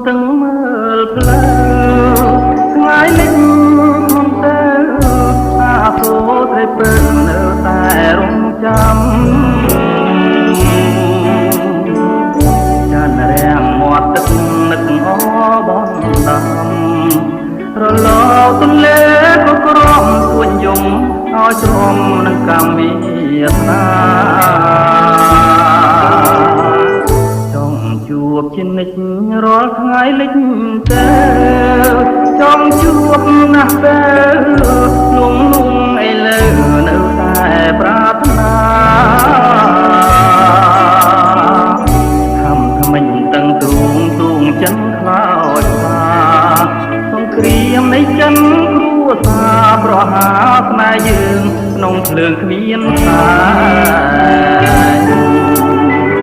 ទាំងមើលផ្លូវថ្ងៃនេះមិនទៅអាសូរត្រីព្រឹងនៅតែរងចាំចានរាំងមាត់ទឹកនឹកអបនដាំរលកទន្លេក៏ក្រំទួញយំឲ្យជ្រំនឹងកម្មវិសាចង់ជួបជានិច្ចរាល់ថ្ងៃលិចទៅចង់ជួបណាស់ទៅលងលងឥឡូវនៅតែប្រាថ្នាខំថ្មិញតឹងទ្រូងទូងចិនខ្លោចសង្គ្រាមនៃចិនគ្រួសារប្រហារខ្មែរយើងក្នុងភ្លើងគ្មានសាយ